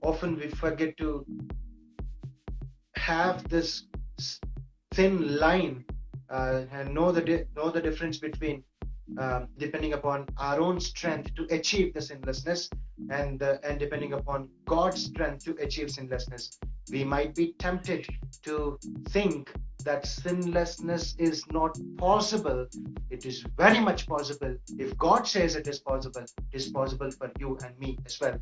often we forget to have this thin line and know the difference between depending upon our own strength to achieve the sinlessness and depending upon God's strength to achieve sinlessness. We might be tempted to think that sinlessness is not possible. It is very much possible. If God says it is possible, it is possible for you and me as well.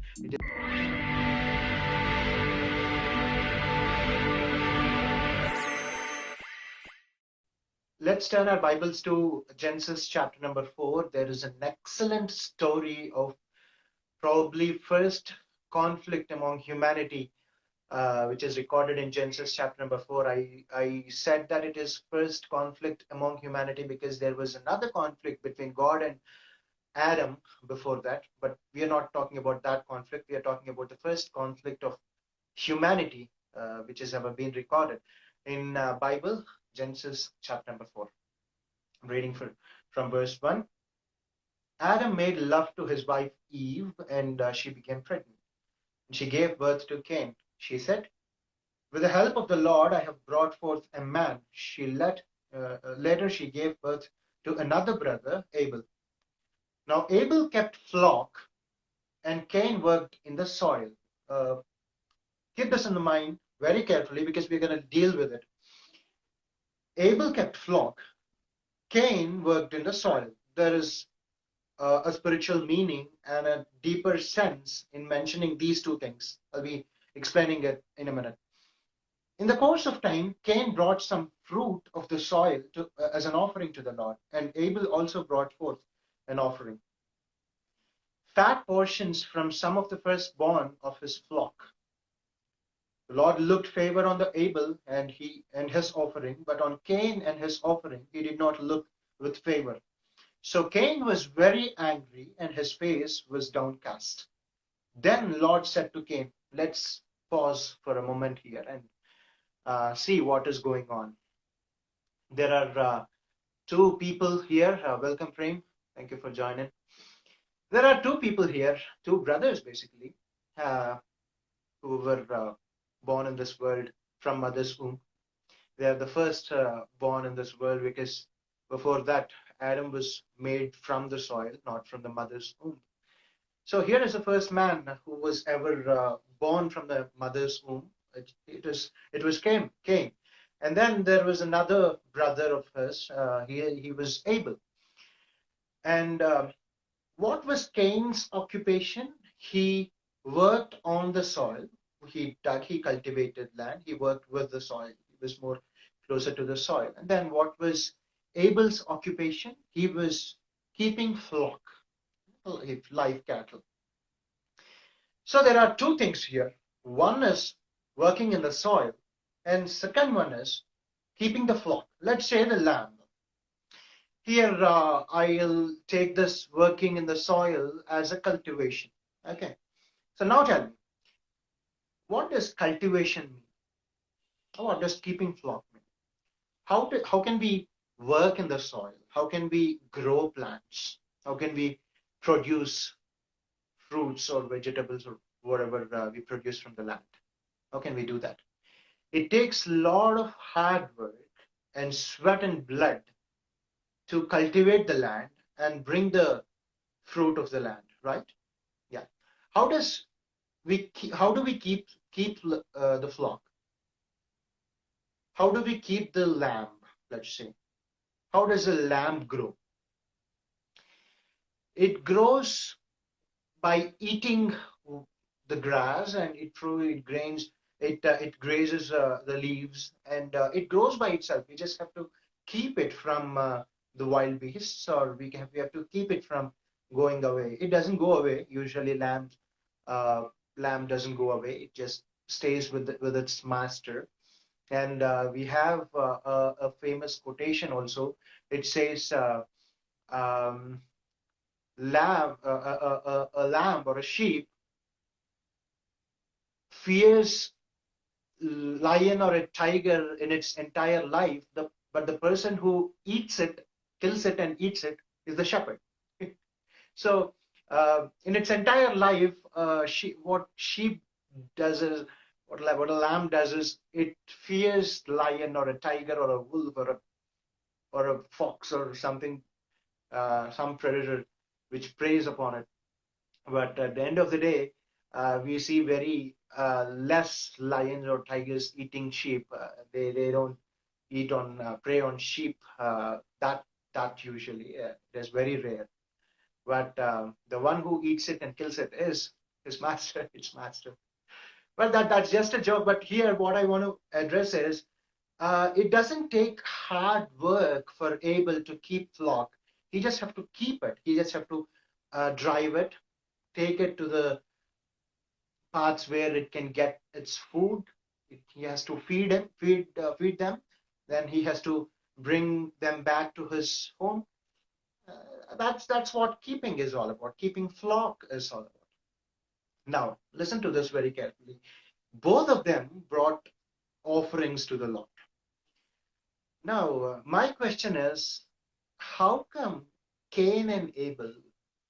Let's turn our Bibles to Genesis chapter number 4. There is an excellent story of probably first conflict among humanity, which is recorded in Genesis chapter number 4. I said that it is first conflict among humanity because there was another conflict between God and Adam before that, but we are not talking about that conflict. We are talking about the first conflict of humanity, which has ever been recorded in Bible, Genesis chapter number 4. I'm reading from verse 1. Adam made love to his wife Eve, and she became pregnant. She gave birth to Cain. She said, "With the help of the Lord, I have brought forth a man." Later she gave birth to another brother, Abel. Now Abel kept flock, and Cain worked in the soil. Keep this in the mind very carefully because we're going to deal with it. Abel kept flock. Cain worked in the soil. There is a spiritual meaning and a deeper sense in mentioning these two things. I'll be explaining it in a minute. In the course of time, Cain brought some fruit of the soil as an offering to the Lord, and Abel also brought forth an offering. Fat portions from some of the firstborn of his flock. The Lord looked favor on the Abel and his offering, but on Cain and his offering he did not look with favor. So Cain was very angry, and his face was downcast. Then Lord said to Cain, let's pause for a moment here and see what is going on. There are two people here. Welcome, Prem. Thank you for joining. There are two people here, two brothers basically, who were born in this world from mother's womb. They are the first born in this world because before that, Adam was made from the soil, not from the mother's womb. So here is the first man who was ever born from the mother's womb. It was Cain. And then there was another brother of his. He was Abel. And what was Cain's occupation? He worked on the soil. He cultivated land. He worked with the soil. He was more closer to the soil. And then what was Abel's occupation? He was keeping flock, live cattle. So there are two things here. One is working in the soil, and second one is keeping the flock. Let's say the lamb. Here I'll take this working in the soil as a cultivation. Okay. So now tell me, what does cultivation mean? What does keeping flock mean? How can we work in the soil? How can we grow plants? How can we produce fruits or vegetables or whatever we produce from the land? How can we do that? It takes a lot of hard work and sweat and blood to cultivate the land and bring the fruit of the land, right? Yeah. How do we keep the flock? How do we keep the lamb? Let's say, how does a lamb grow? It grows by eating the grass, and it grazes the leaves, and it grows by itself. We just have to keep it from the wild beasts, or we have to keep it from going away. It doesn't go away. Usually, lamb doesn't go away. It just stays with its master. And we have a famous quotation also. It says, a lamb or a sheep fears lion or a tiger in its entire life, but the person who kills it and eats it is the shepherd. So in its entire life, sheep does is what a lamb does is it fears lion or a tiger or a wolf or a fox or something, some predator which preys upon it. But at the end of the day, we see very less lions or tigers eating sheep. They don't eat on prey on sheep. That usually it is very rare. But the one who eats it and kills it is his master. Its master. Well, that's just a joke. But here, what I want to address is it doesn't take hard work for Abel to keep flock. He just have to keep it. He just have to drive it, take it to the parts where it can get its food. He has to feed them. Then he has to bring them back to his home. That's what keeping is all about. Keeping flock is all about. Now, listen to this very carefully. Both of them brought offerings to the Lord. Now, my question is, how come Cain and Abel,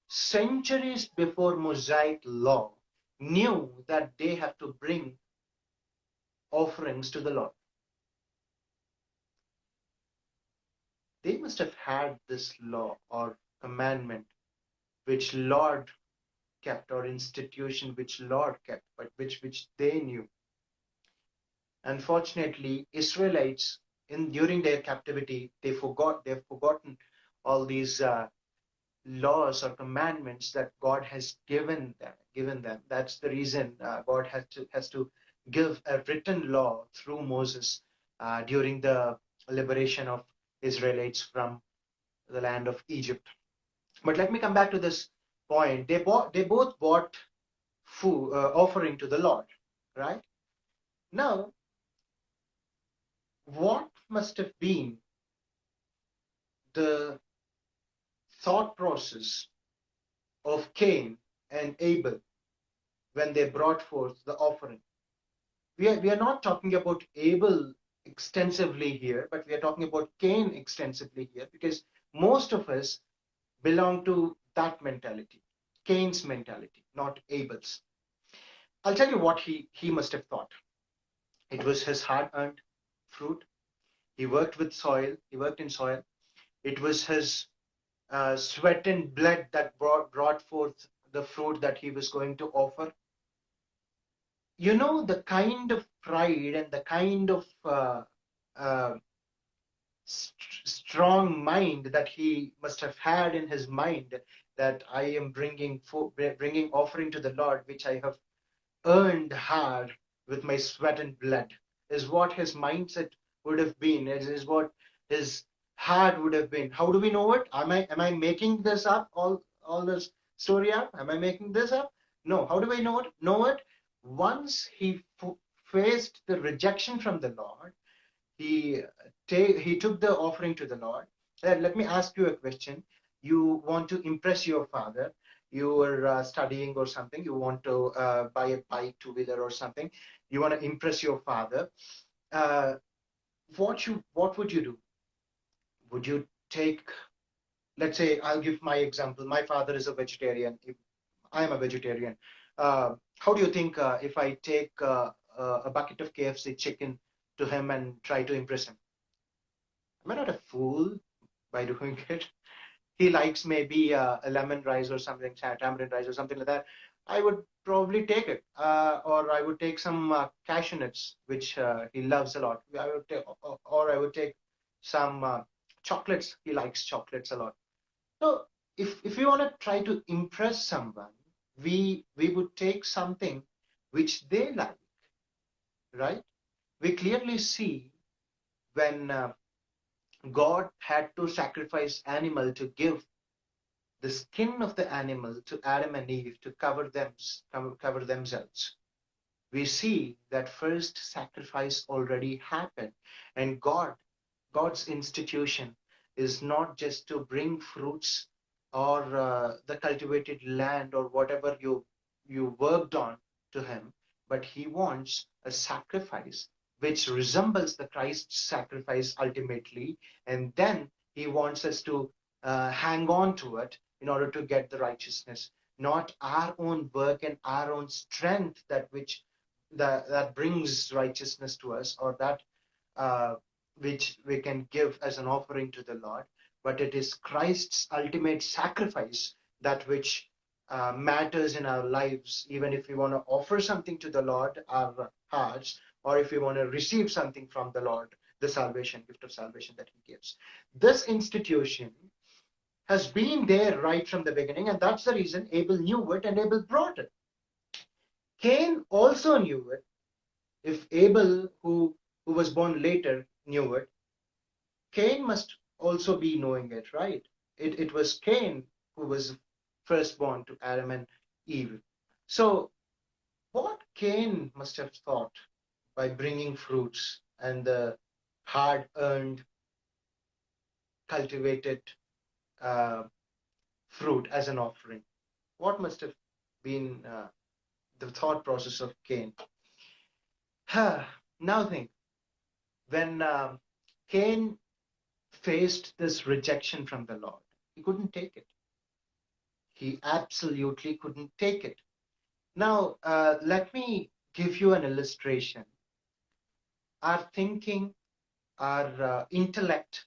centuries before Mosaic law, knew that they have to bring offerings to the Lord? They must have had this law or commandment which Lord kept, or institution which Lord kept, but which they knew. Unfortunately, Israelites in during their captivity, they've forgotten all these laws or commandments that God has given them. That's the reason God has to give a written law through Moses during the liberation of Israelites from the land of Egypt. But let me come back to this point. They both bought food offering to the Lord, right? Now, what must have been the thought process of Cain and Abel when they brought forth the offering? We are not talking about Abel extensively here, but we are talking about Cain extensively here because most of us belong to that mentality, Cain's mentality, not Abel's. I'll tell you what he must have thought. It was his hard-earned fruit. He worked with soil. He worked in soil. It was his sweat and blood that brought forth the fruit that he was going to offer. You know, the kind of pride and the kind of uh, strong mind that he must have had in his mind, that I am bringing offering to the Lord, which I have earned hard with my sweat and blood, is what his mindset would have been. It is what his heart would have been. How do we know it? Am I making this up? All this story up? Am I making this up? No. How do we know it? Know it once he faced the rejection from the Lord. He he took the offering to the Lord. Let me ask you a question. You want to impress your father. You were studying or something. You want to buy a bike, two-wheeler or something. You want to impress your father. Uh, what would you do? Would you take, let's say, I'll give my example. My father is a vegetarian. If I am a vegetarian, how do you think if I take a bucket of KFC chicken to him and try to impress him? Am I not a fool by doing it? He likes maybe a lemon rice or something, tamarind rice or something like that. I would probably take it, or I would take some cashew nuts, which he loves a lot. Or I would take some chocolates. He likes chocolates a lot. So if we want to try to impress someone, we would take something which they like, right? We clearly see when God had to sacrifice animal to give the skin of the animal to Adam and Eve to cover themselves. We see that first sacrifice already happened, and God's institution is not just to bring fruits or the cultivated land or whatever you worked on to him, but he wants a sacrifice which resembles the Christ's sacrifice ultimately, and then he wants us to hang on to it in order to get the righteousness, not our own work and our own strength that which that brings righteousness to us, or that uh, which we can give as an offering to the Lord, but it is Christ's ultimate sacrifice that which matters in our lives, even if we want to offer something to the Lord, our hearts, or if we want to receive something from the Lord, the salvation, gift of salvation that He gives. This institution has been there right from the beginning, and that's the reason Abel knew it and Abel brought it. Cain also knew it. If Abel, who was born later, knew it, Cain must also be knowing it, right? It was Cain who was firstborn to Adam and Eve. So, what Cain must have thought by bringing fruits and the hard earned, cultivated uh, fruit as an offering? What must have been the thought process of Cain? Now think, when Cain faced this rejection from the Lord, he couldn't take it. He absolutely couldn't take it. Now, let me give you an illustration. Our thinking, our intellect,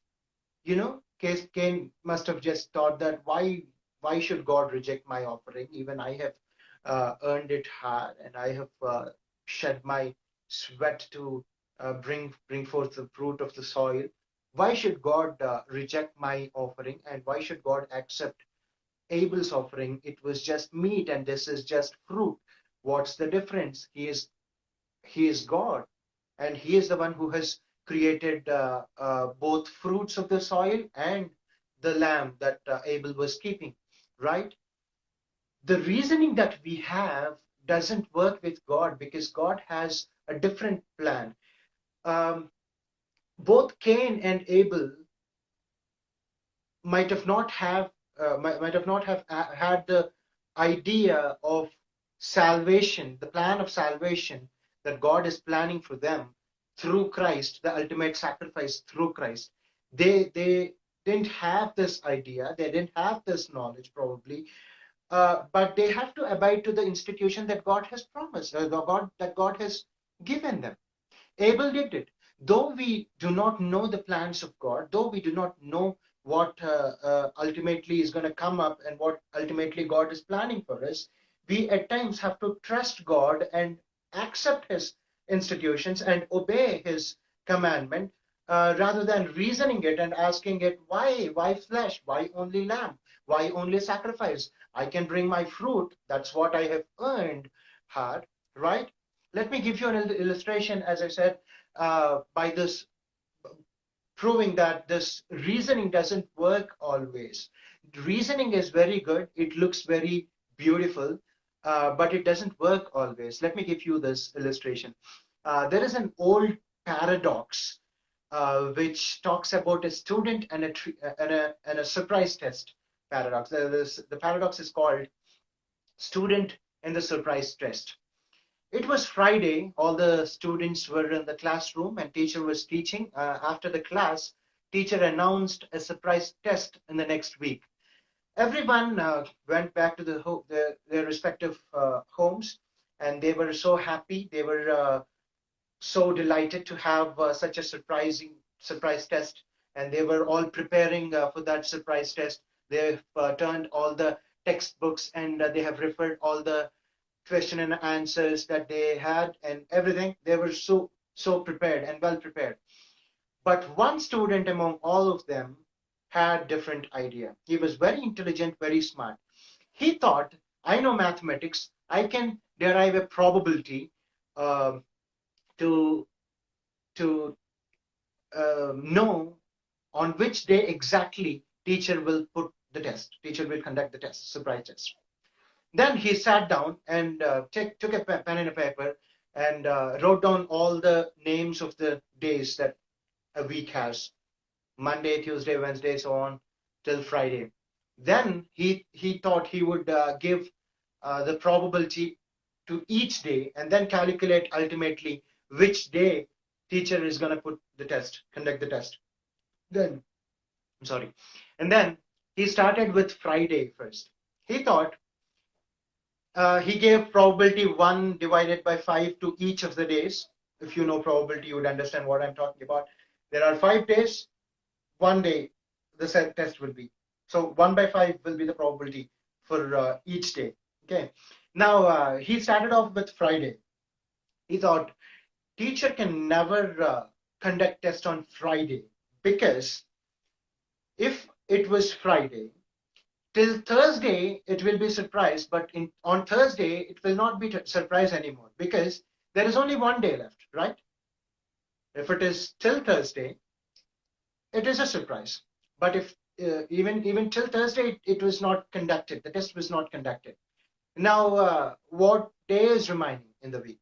Cain must have just thought that why should God reject my offering? Even I have earned it hard, and I have shed my sweat to bring forth the fruit of the soil. Why should God reject my offering, and why should God accept Abel's offering? It was just meat, and this is just fruit. What's the difference? He is God, and He is the one who has created both fruits of the soil and the lamb that Abel was keeping, right? The reasoning that we have doesn't work with God, because God has a different plan. Um, Both Cain and Abel might have not have might have not have had the idea of salvation, the plan of salvation that God is planning for them through Christ, the ultimate sacrifice through Christ. They didn't have this idea, they didn't have this knowledge probably, but they have to abide to the institution that God has promised, that God has given them. Abel did it. Though we do not know the plans of God, though we do not know what ultimately is going to come up and what ultimately God is planning for us, we at times have to trust God and accept His institutions and obey His commandment, rather than reasoning it and asking it, why flesh? Why only lamb? Why only sacrifice? I can bring my fruit. That's what I have earned hard, right? Let me give you an illustration, as I said, by this, proving that this reasoning doesn't work always. Reasoning is very good, it looks very beautiful, but it doesn't work always. Let me give you this illustration. There is an old paradox which talks about a student and a surprise test paradox. The paradox is called student and the surprise test. It was Friday. All the students were in the classroom and teacher was teaching. After the class, teacher announced a surprise test in the next week. Everyone went back to their respective homes, and they were so happy. They were so delighted to have such a surprise test, and they were all preparing for that surprise test. They've turned all the textbooks, and they have referred all the question and answers that they had and everything. They were so prepared and well prepared. But one student among all of them had different idea. He was very intelligent, very smart. He thought, I know mathematics, I can derive a probability uh, to to know on which day exactly teacher will conduct the test, surprise test. Then he sat down and took a pen and a paper and wrote down all the names of the days that a week has: Monday, Tuesday, Wednesday, so on till Friday. Then he thought he would give the probability to each day and then calculate ultimately which day teacher is going to conduct the test. Then, I'm sorry. And then he started with Friday first. He thought He gave probability 1 divided by 5 to each of the days. If you know probability, you would understand what I'm talking about. There are 5 days, 1 day the test will be. So 1 by 5 will be the probability for each day. Okay. Now he started off with Friday. He thought teacher can never conduct test on Friday, because if it was Friday, till Thursday it will be surprise, but on Thursday it will not be surprise anymore, because there is only 1 day left, right? If it is till Thursday, it is a surprise. But if even till Thursday it was not conducted, the test was not conducted. Now, what day is remaining in the week?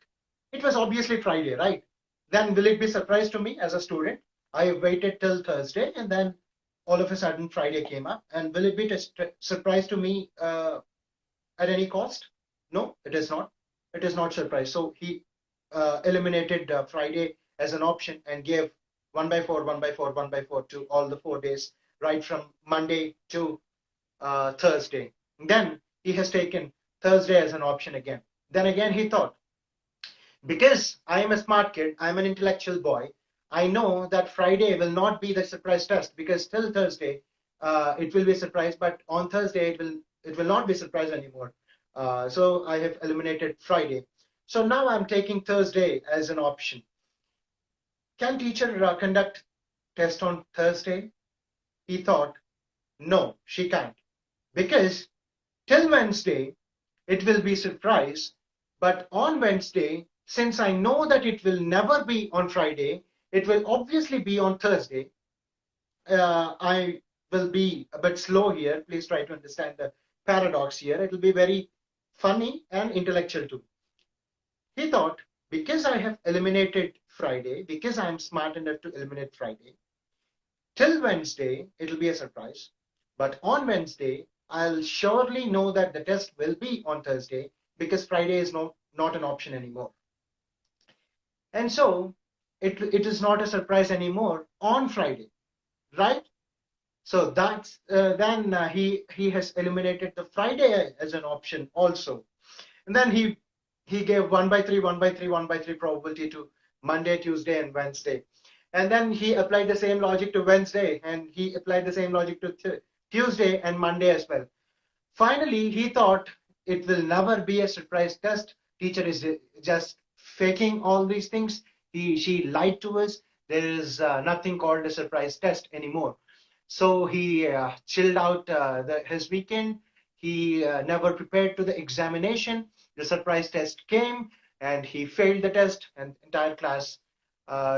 It was obviously Friday, right? Then will it be surprise to me as a student? I waited till Thursday, and then all of a sudden Friday came up. And will it be surprise to me at any cost? No, it is not. It is not surprise. So he eliminated Friday as an option and gave 1 by 4, 1 by 4, 1 by 4 to all the 4 days, right from Monday to Thursday. Then he has taken Thursday as an option again. Then again he thought, because I am a smart kid, I'm an intellectual boy, I know that Friday will not be the surprise test, because till Thursday it will be a surprise, but on Thursday it will not be surprise anymore. So I have eliminated Friday. So now I'm taking Thursday as an option. Can teacher conduct test on Thursday? He thought, no, she can't, because till Wednesday it will be surprise, but on Wednesday, since I know that it will never be on Friday, it will obviously be on Thursday. I will be a bit slow here. Please try to understand the paradox here. It will be very funny and intellectual too. He thought, because I have eliminated Friday, because I'm smart enough to eliminate Friday, till Wednesday, it'll be a surprise. But on Wednesday, I'll surely know that the test will be on Thursday, because Friday is not an option anymore. And so it is not a surprise anymore on Friday, right? So that's then he has eliminated the Friday as an option also. And then he gave 1 by 3, 1 by 3, 1 by 3 probability to Monday, Tuesday, and Wednesday. And then he applied the same logic to Wednesday, and he applied the same logic to Tuesday and Monday as well. Finally, he thought it will never be a surprise test. Teacher is just faking all these things. She lied to us. There is nothing called a surprise test anymore. So he chilled out his weekend. He never prepared to the examination. The surprise test came, and he failed the test, and entire class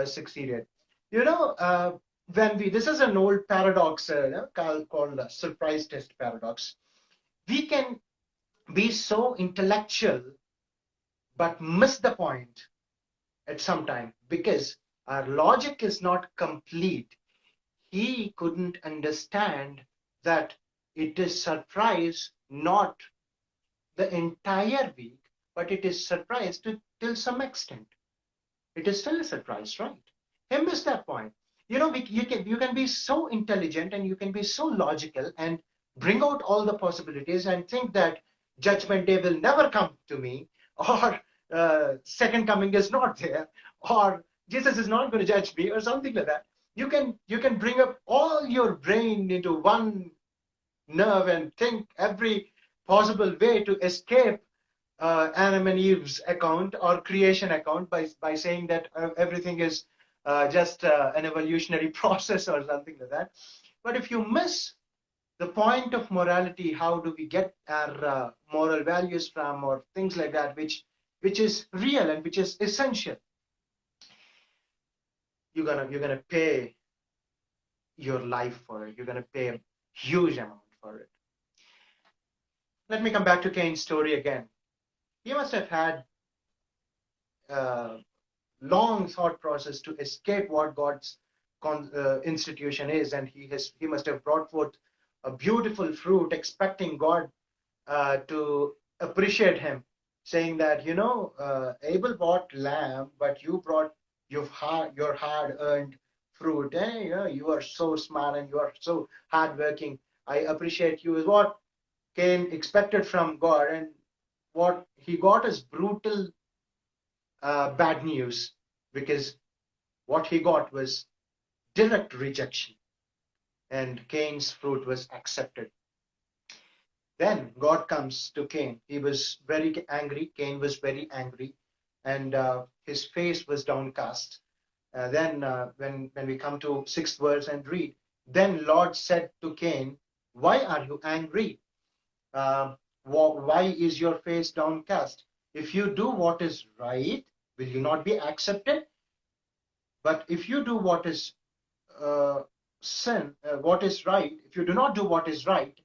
succeeded. You know, when this is an old paradox called surprise test paradox. We can be so intellectual but miss the point at some time, because our logic is not complete. He couldn't understand that it is surprise not the entire week, but it is surprise till some extent. It is still a surprise, right? He missed that point. You know, you can be so intelligent and you can be so logical and bring out all the possibilities and think that judgment day will never come to me, or second coming is not there, or Jesus is not going to judge me, or something like that. You can bring up all your brain into one nerve and think every possible way to escape Adam and Eve's account or creation account by saying that everything is just an evolutionary process or something like that. But if you miss the point of morality, how do we get our moral values from, or things like that, which is real and which is essential, you're gonna pay your life for it. You're gonna pay a huge amount for it. Let me come back to Cain's story again. He must have had uh, long thought process to escape what God's institution is, and he must have brought forth a beautiful fruit, expecting God to appreciate him, saying that Abel bought lamb, but you brought your hard-earned fruit. You are so smart and you are so hardworking. I appreciate you, is what Cain expected from God. And what he got is brutal bad news, because what he got was direct rejection, and Cain's fruit was accepted. Then God comes to Cain. He was very angry. Cain was very angry, and his face was downcast. When we come to sixth verse and read, then Lord said to Cain, "Why are you angry? Why is your face downcast? If you do what is right, will you not be accepted? But if you do what is what is right, if you do not do what is right,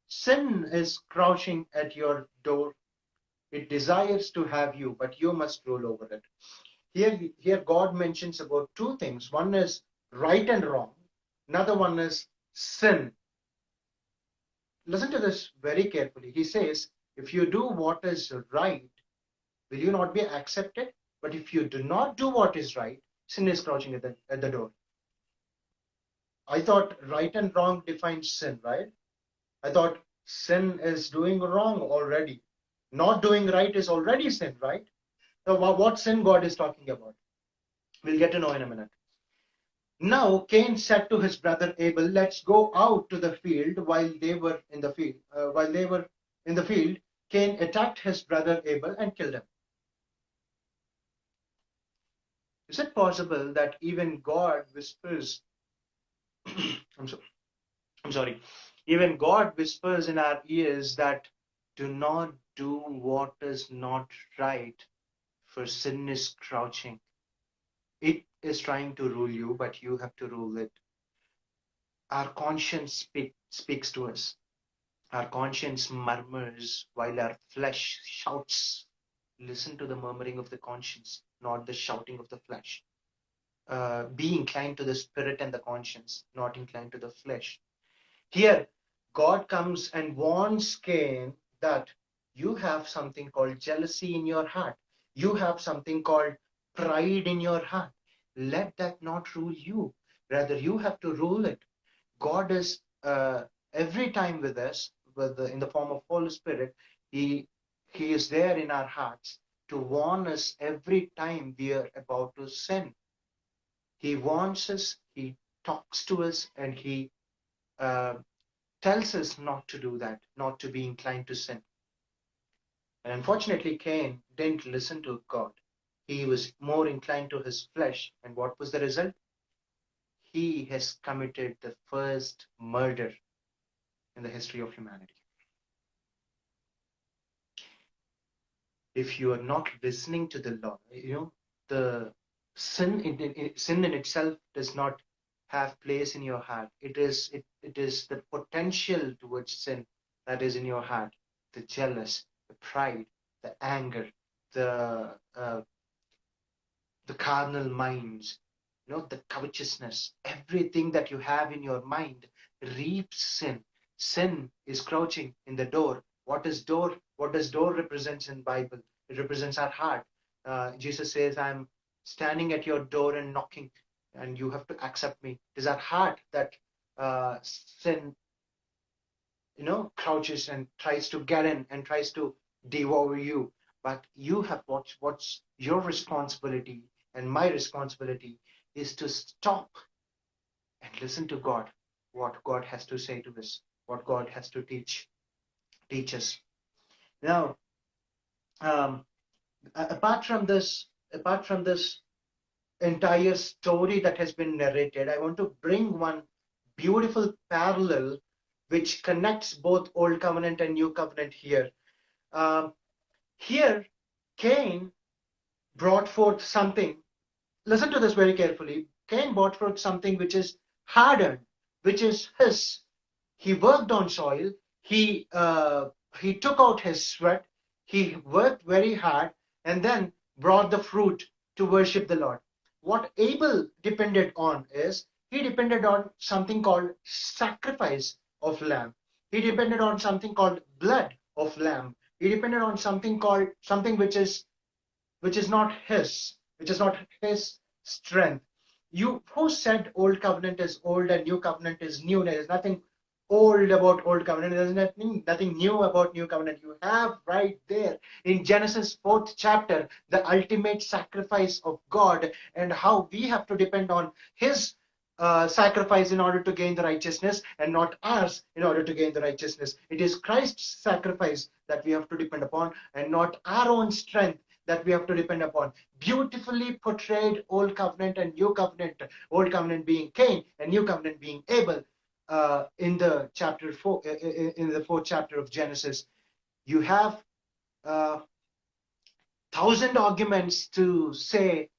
sin is crouching at your door. It desires to have you, but you must rule over it." Here God mentions about two things. One is right and wrong. Another one is sin. Listen to this very carefully. He says, if you do what is right, will you not be accepted? But if you do not do what is right, sin is crouching at the door. I thought right and wrong defines sin, right? I thought sin is doing wrong already. Not doing right is already sin, right? So what sin God is talking about? We'll get to know in a minute. Now Cain said to his brother Abel, "Let's go out to the field." While they were in the field, Cain attacked his brother Abel and killed him. Is it possible that even God whispers? I'm, so, I'm sorry. Even God whispers in our ears that do not do what is not right, for sin is crouching. It is trying to rule you, but you have to rule it. Our conscience speaks to us. Our conscience murmurs while our flesh shouts. Listen to the murmuring of the conscience, not the shouting of the flesh. Be inclined to the spirit and the conscience, not inclined to the flesh. Here, God comes and warns Cain that you have something called jealousy in your heart. You have something called pride in your heart. Let that not rule you. Rather, you have to rule it. God is every time with us, in the form of Holy Spirit. He is there in our hearts to warn us every time we are about to sin. He warns us, he talks to us, and he uh, tells us not to do that, not to be inclined to sin. And unfortunately, Cain didn't listen to God. He was more inclined to his flesh. And what was the result? He has committed the first murder in the history of humanity. If you are not listening to the Lord, the sin in itself does not have place in your heart. It is the potential towards sin that is in your heart. The jealous, the pride, the anger, the uh, the carnal minds, the covetousness, everything that you have in your mind reaps sin. Sin is crouching in the door. What is door? What does door represent in Bible? It represents our heart. Jesus says, "I'm standing at your door and knocking, and you have to accept me." It is our heart that sin, crouches and tries to get in and tries to devour you. But you have what's your responsibility and my responsibility is to stop and listen to God, what God has to say to us, what God has to teach us. Now, um, apart from this entire story that has been narrated, I want to bring one beautiful parallel which connects both Old Covenant and New Covenant here. Um, Here, Cain brought forth something. Listen to this very carefully. Cain brought forth something which is hardened, which is his. He worked on soil. He took out his sweat. He worked very hard, and then brought the fruit to worship the Lord. What Abel depended on is he depended on something called sacrifice of lamb. He depended on something called blood of lamb. He depended on something which is not his strength. You who said old covenant is old and new covenant is new? There is nothing old about old covenant. There's nothing new about new covenant. You have right there in Genesis 4th chapter the ultimate sacrifice of God and how we have to depend on his sacrifice in order to gain the righteousness and not ours in order to gain the righteousness. It is Christ's sacrifice that we have to depend upon and not our own strength that we have to depend upon. Beautifully portrayed old covenant and new covenant, old covenant being Cain and new covenant being Abel. In the chapter 4, in the 4th chapter of Genesis, you have uh, thousand arguments to say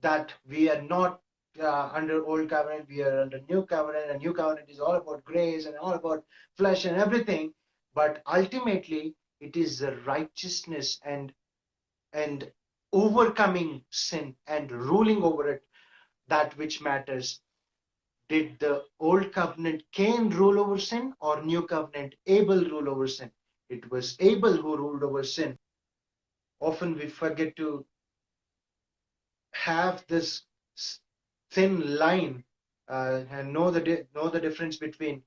that we are not under old covenant, we are under new covenant, and new covenant is all about grace and all about flesh and everything. But ultimately, it is the righteousness and overcoming sin and ruling over it that which matters. Did the old covenant Cain rule over sin or new covenant Abel rule over sin? It was Abel who ruled over sin. Often we forget to have this thin line and know the difference between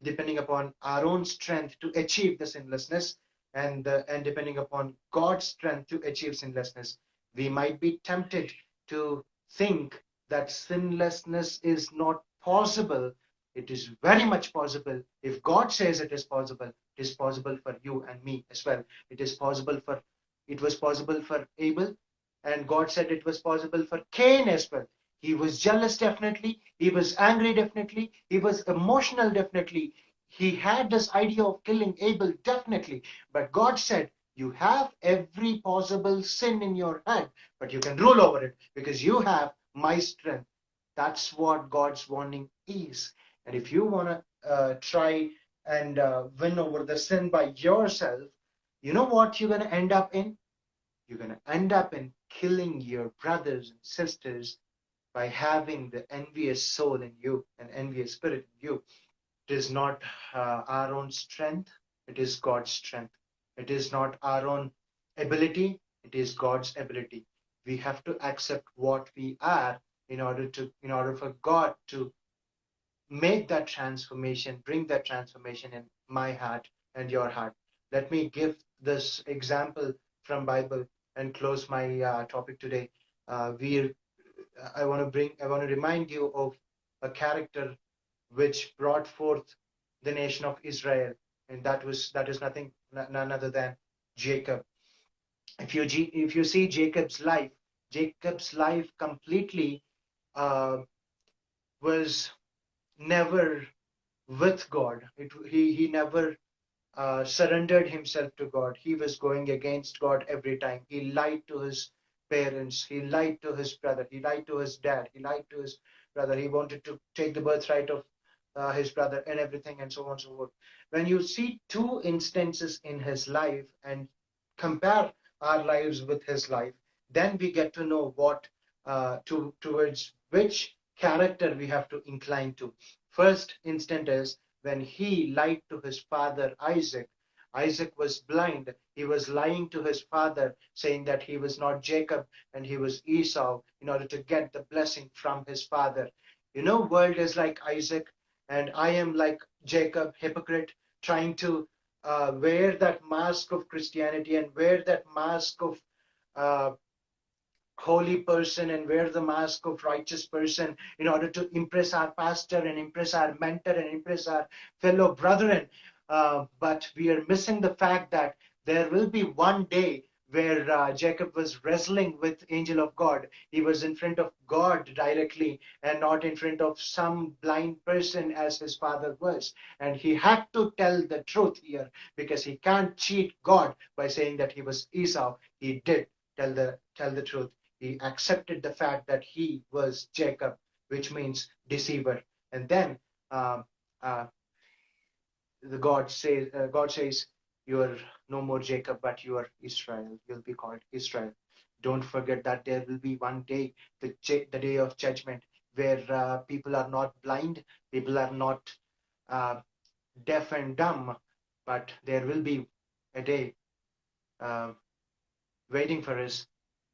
depending upon our own strength to achieve the sinlessness and depending upon God's strength to achieve sinlessness. We might be tempted to think that sinlessness is not possible. It is very much possible. If God says it is possible, it is possible for you and me as well. It was possible for Abel, and God said it was possible for Cain as well. He was jealous, definitely. He was angry, definitely. He was emotional, definitely. He had this idea of killing Abel, definitely. But God said, you have every possible sin in your head, but you can rule over it because you have my strength. That's what God's warning is. And if you want to try and win over the sin by yourself, you know what you're going to end up in? You're going to end up in killing your brothers and sisters by having the envious soul in you, an envious spirit in you. It is not our own strength, it is God's strength. It is not our own ability, it is God's ability. We have to accept what we are in order for God to make that transformation, bring that transformation in my heart and your heart. Let me give this example from Bible and close my topic today. We I want to remind you of a character which brought forth the nation of Israel, and that is none other than Jacob. If you see Jacob's life completely was never with God. He never surrendered himself to God. He was going against God every time. He lied to his parents. He lied to his brother. He lied to his dad. He lied to his brother. He wanted to take the birthright of his brother and everything and so on and so forth. When you see two instances in his life and compare our lives with his life, then we get to know towards which character we have to incline to. First instant is when he lied to his father Isaac. Isaac was blind. He was lying to his father, saying that he was not Jacob and he was Esau in order to get the blessing from his father. World is like Isaac, and I am like Jacob, hypocrite, trying to wear that mask of Christianity and wear that mask of uh, holy person and wear the mask of righteous person in order to impress our pastor and impress our mentor and impress our fellow brethren. But we are missing the fact that there will be one day where Jacob was wrestling with angel of God. He was in front of God directly and not in front of some blind person as his father was. And he had to tell the truth here because he can't cheat God by saying that he was Esau. He did tell the truth. He accepted the fact that he was Jacob, which means deceiver. And then um, uh, God says, you are no more Jacob, but you are Israel. You'll be called Israel. Don't forget that there will be one day, the day of judgment, where people are not blind, people are not uh, deaf and dumb, but there will be a day uh, waiting for us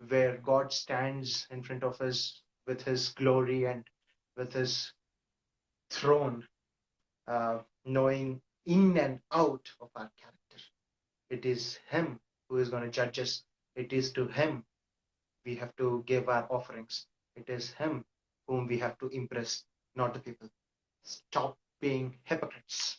where God stands in front of us with his glory and with his throne. Uh, knowing in and out of our character. It is Him who is going to judge us. It is to Him we have to give our offerings. It is Him whom we have to impress, not the people. Stop being hypocrites.